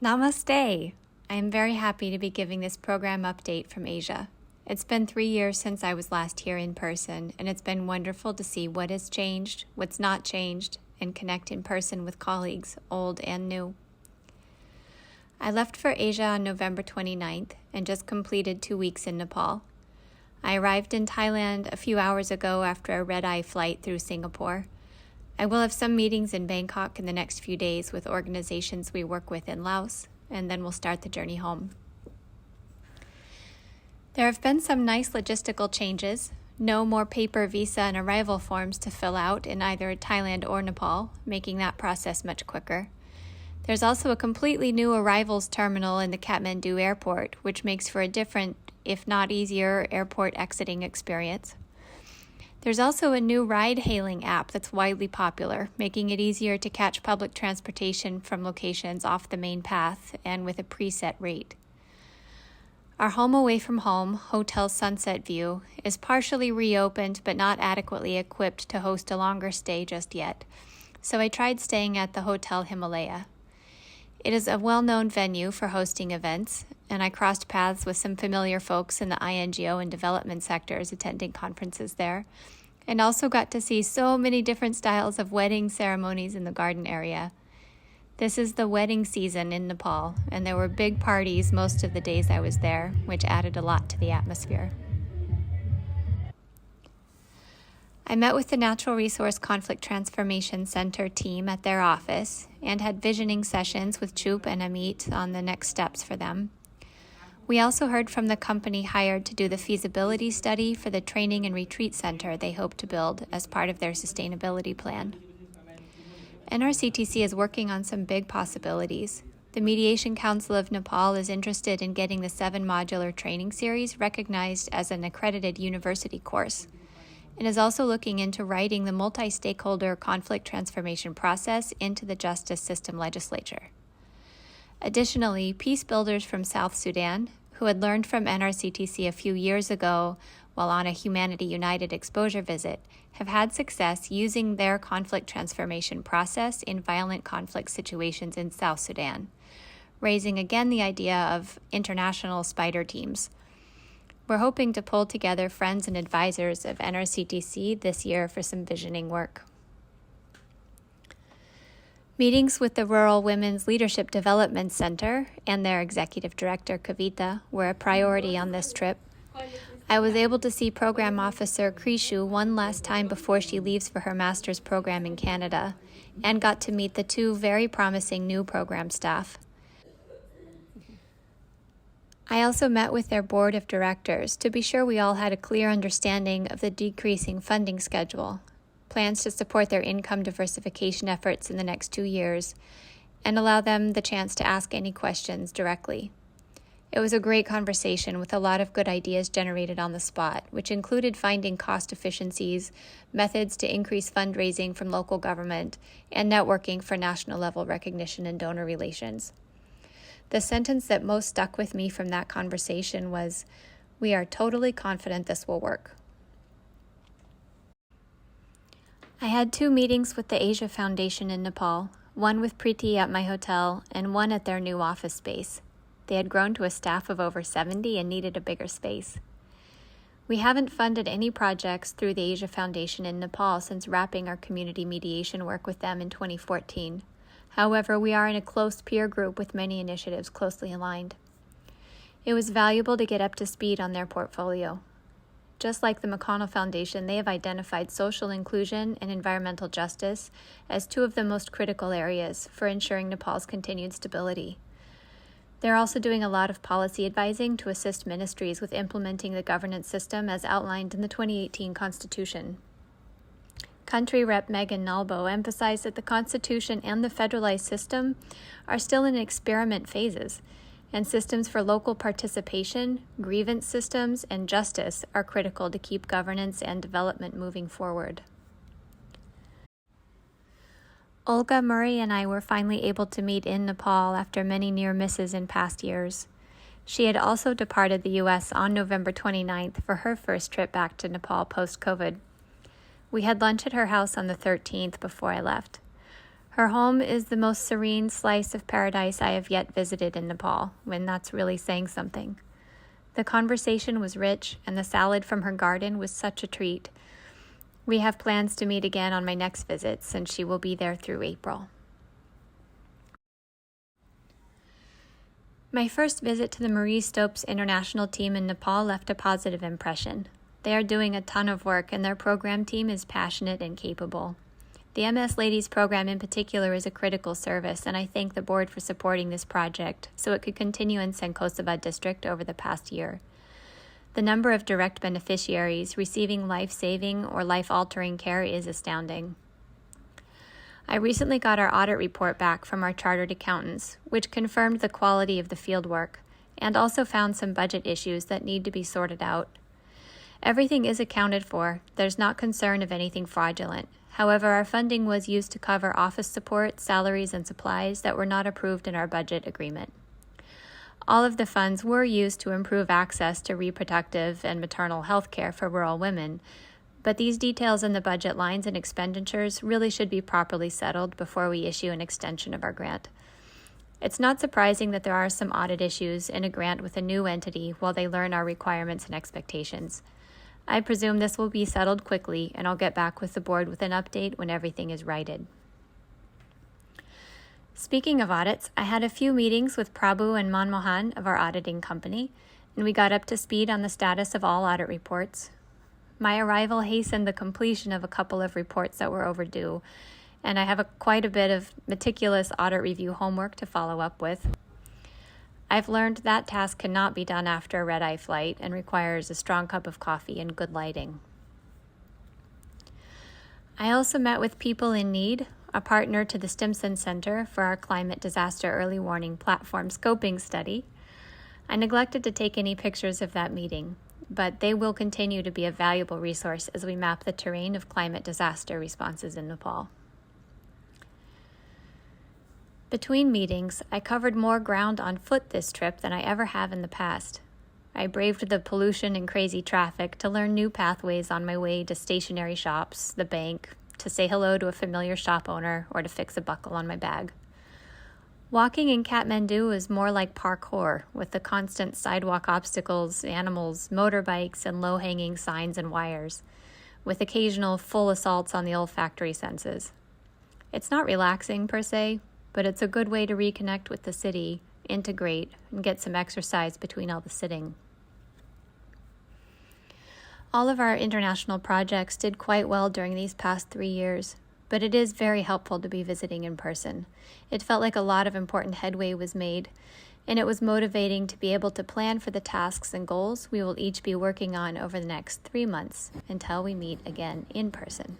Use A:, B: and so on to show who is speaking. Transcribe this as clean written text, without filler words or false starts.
A: Namaste! I am very happy to be giving this program update from Asia. It's been 3 years since I was last here in person, and it's been wonderful to see what has changed, what's not changed, and connect in person with colleagues, old and new. I left for Asia on November 29th and just completed 2 weeks in Nepal. I arrived in Thailand a few hours ago after a red-eye flight through Singapore. I will have some meetings in Bangkok in the next few days with organizations we work with in Laos, and then we'll start the journey home. There have been some nice logistical changes. No more paper visa and arrival forms to fill out in either Thailand or Nepal, making that process much quicker. There's also a completely new arrivals terminal in the Kathmandu airport, which makes for a different, if not easier, airport exiting experience. There's also a new ride-hailing app that's widely popular, making it easier to catch public transportation from locations off the main path and with a preset rate. Our home away from home, Hotel Sunset View, is partially reopened but not adequately equipped to host a longer stay just yet, so I tried staying at the Hotel Himalaya. It is a well-known venue for hosting events, and I crossed paths with some familiar folks in the INGO and development sectors attending conferences there, and also got to see so many different styles of wedding ceremonies in the garden area. This is the wedding season in Nepal, and there were big parties most of the days I was there, which added a lot to the atmosphere. I met with the Natural Resource Conflict Transformation Center team at their office and had visioning sessions with Chup and Amit on the next steps for them. We also heard from the company hired to do the feasibility study for the training and retreat center they hope to build as part of their sustainability plan. NRCTC is working on some big possibilities. The Mediation Council of Nepal is interested in getting the 7-modular training series recognized as an accredited university course, and is also looking into writing the multi-stakeholder conflict transformation process into the justice system legislature. Additionally, peace builders from South Sudan, who had learned from NRCTC a few years ago while on a Humanity United exposure visit, have had success using their conflict transformation process in violent conflict situations in South Sudan, raising again the idea of international spider teams. We're hoping to pull together friends and advisors of NRCTC this year for some visioning work. Meetings with the Rural Women's Leadership Development Center and their executive director, Kavita, were a priority on this trip. I was able to see Program Officer Krishu one last time before she leaves for her master's program in Canada, and got to meet the 2 very promising new program staff. I also met with their board of directors to be sure we all had a clear understanding of the decreasing funding schedule, plans to support their income diversification efforts in the next 2 years, and allow them the chance to ask any questions directly. It was a great conversation with a lot of good ideas generated on the spot, which included finding cost efficiencies, methods to increase fundraising from local government, and networking for national level recognition and donor relations. The sentence that most stuck with me from that conversation was, "We are totally confident this will work." I had 2 meetings with the Asia Foundation in Nepal, one with Preeti at my hotel and one at their new office space. They had grown to a staff of over 70 and needed a bigger space. We haven't funded any projects through the Asia Foundation in Nepal since wrapping our community mediation work with them in 2014. However, we are in a close peer group with many initiatives closely aligned. It was valuable to get up to speed on their portfolio. Just like the McConnell Foundation, they have identified social inclusion and environmental justice as 2 of the most critical areas for ensuring Nepal's continued stability. They're also doing a lot of policy advising to assist ministries with implementing the governance system as outlined in the 2018 Constitution. Country Rep. Megan Nalbo emphasized that the Constitution and the federalized system are still in experiment phases, and systems for local participation, grievance systems, and justice are critical to keep governance and development moving forward. Olga Murray and I were finally able to meet in Nepal after many near misses in past years. She had also departed the U.S. on November 29th for her first trip back to Nepal post-COVID. We had lunch at her house on the 13th before I left. Her home is the most serene slice of paradise I have yet visited in Nepal, when that's really saying something. The conversation was rich, and the salad from her garden was such a treat. We have plans to meet again on my next visit, since she will be there through April. My first visit to the Marie Stopes International team in Nepal left a positive impression. They are doing a ton of work, and their program team is passionate and capable. The MS Ladies program in particular is a critical service, and I thank the board for supporting this project so it could continue in Sankosava district over the past year. The number of direct beneficiaries receiving life-saving or life-altering care is astounding. I recently got our audit report back from our chartered accountants, which confirmed the quality of the fieldwork, and also found some budget issues that need to be sorted out. Everything is accounted for. There's not concern of anything fraudulent. However, our funding was used to cover office support, salaries, and supplies that were not approved in our budget agreement. All of the funds were used to improve access to reproductive and maternal health care for rural women, but these details in the budget lines and expenditures really should be properly settled before we issue an extension of our grant. It's not surprising that there are some audit issues in a grant with a new entity while they learn our requirements and expectations. I presume this will be settled quickly, and I'll get back with the board with an update when everything is righted. Speaking of audits, I had a few meetings with Prabhu and Manmohan of our auditing company, and we got up to speed on the status of all audit reports. My arrival hastened the completion of a couple of reports that were overdue, and I have quite a bit of meticulous audit review homework to follow up with. I've learned that task cannot be done after a red-eye flight and requires a strong cup of coffee and good lighting. I also met with People in Need, a partner to the Stimson Center for our Climate Disaster Early Warning Platform Scoping Study. I neglected to take any pictures of that meeting, but they will continue to be a valuable resource as we map the terrain of climate disaster responses in Nepal. Between meetings, I covered more ground on foot this trip than I ever have in the past. I braved the pollution and crazy traffic to learn new pathways on my way to stationery shops, the bank, to say hello to a familiar shop owner, or to fix a buckle on my bag. Walking in Kathmandu is more like parkour, with the constant sidewalk obstacles, animals, motorbikes, and low-hanging signs and wires, with occasional full assaults on the olfactory senses. It's not relaxing per se, but it's a good way to reconnect with the city, integrate, and get some exercise between all the sitting. All of our international projects did quite well during these past 3 years, but it is very helpful to be visiting in person. It felt like a lot of important headway was made, and it was motivating to be able to plan for the tasks and goals we will each be working on over the next 3 months until we meet again in person.